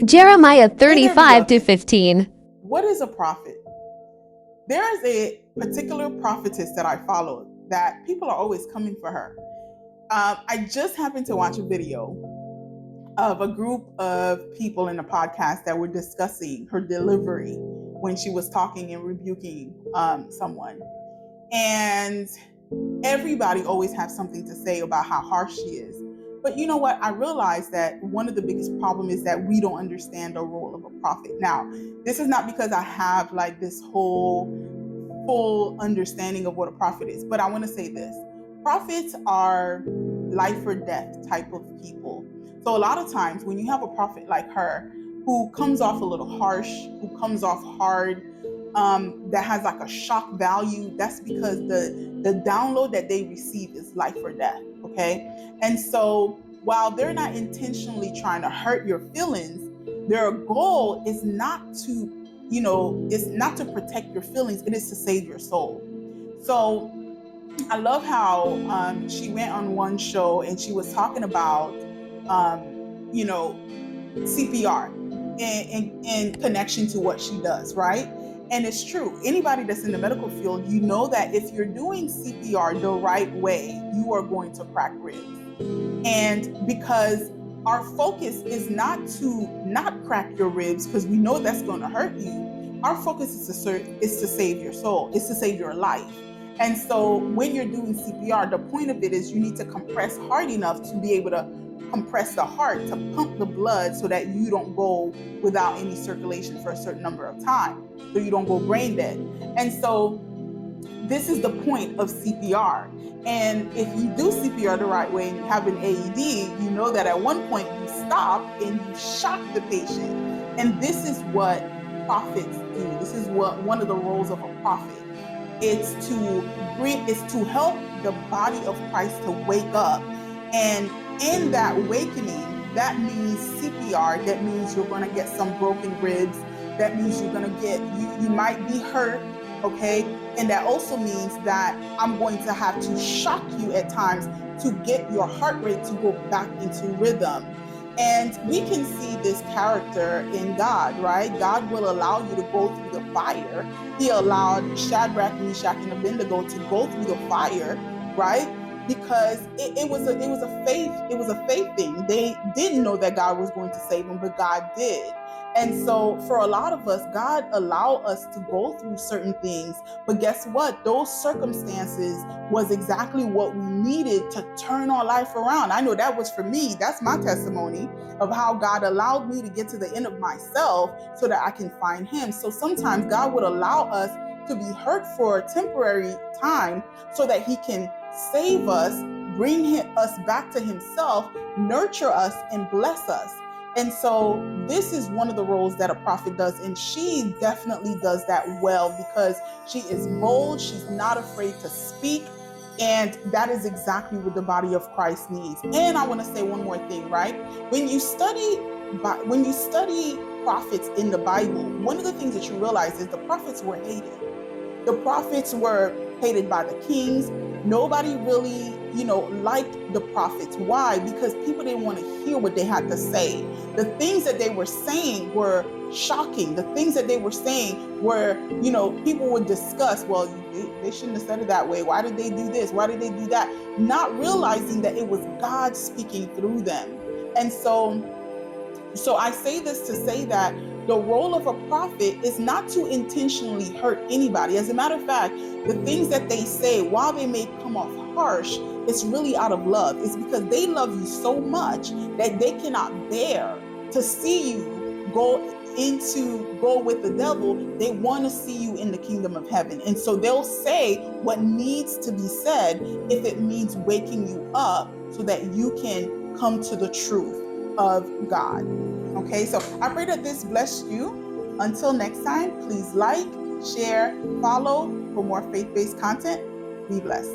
Jeremiah Hey there, 35 to beloved. 15. What is a prophet? There is a particular prophetess that I follow that people are always coming for her. I just happened to watch a video of a group of people in a podcast that were discussing her delivery when she was talking and rebuking someone. And everybody always has something to say about how harsh she is. But you know what? I realized that one of the biggest problems is that we don't understand the role of a prophet. Now, this is not because I have like this whole full understanding of what a prophet is, but I want to say this. Prophets are life or death type of people. So a lot of times when you have a prophet like her who comes off a little harsh, who comes off hard, that has like a shock value, that's because the download that they receive is life or death. Okay. And so while they're not intentionally trying to hurt your feelings, their goal is not to, it's not to protect your feelings, it is to save your soul. So I love how she went on one show and she was talking about, you know, CPR in connection to what she does, right? And it's true. Anybody that's in the medical field, you know that if you're doing CPR the right way, you are going to crack ribs. And because our focus is not to not crack your ribs, because we know that's going to hurt you. Our focus is to save your soul, is to save your life. And so when you're doing CPR, the point of it is you need to compress hard enough to be able to compress the heart, to pump the blood so that you don't go without any circulation for a certain number of time, so you don't go brain dead. And so this is the point of CPR. And if you do CPR the right way and you have an AED, you know that at one point you stop and you shock the patient. And this is what prophets do. This is what one of the roles of a prophet. It's to help the body of Christ to wake up. And in that awakening, that means CPR. That means you're going to get some broken ribs. That means you're going to get, you might be hurt, okay? And that also means that I'm going to have to shock you at times to get your heart rate to go back into rhythm. And we can see this character in God, right? God will allow you to go through the fire. He allowed Shadrach, Meshach, and Abednego to go through the fire, right? Because it was a faith thing. They didn't know that God was going to save them, but God did. And so for a lot of us, God allowed us to go through certain things. But guess what? Those circumstances was exactly what we needed to turn our life around. I know that was for me. That's my testimony of how God allowed me to get to the end of myself so that I can find him. So sometimes God would allow us to be hurt for a temporary time so that he can save us, bring us back to himself, nurture us, and bless us. And so this is one of the roles that a prophet does. And she definitely does that well because she is bold. She's not afraid to speak. And that is exactly what the body of Christ needs. And I want to say one more thing, right? When you study prophets in the Bible, one of the things that you realize is the prophets were hated. The prophets were hated by the kings. Nobody really, liked the prophets. Why? Because people didn't want to hear what they had to say. The things that they were saying were shocking. The things that they were saying were, people would discuss, well, they shouldn't have said it that way. Why did they do this? Why did they do that? Not realizing that it was God speaking through them. And so I say this to say that the role of a prophet is not to intentionally hurt anybody. As a matter of fact, the things that they say, while they may come off harsh, it's really out of love. It's because they love you so much that they cannot bear to see you go with the devil. They want to see you in the kingdom of heaven. And so they'll say what needs to be said if it means waking you up so that you can come to the truth of God. Okay, so I pray that this blessed you. Until next time, please like, share, follow for more faith-based content. Be blessed.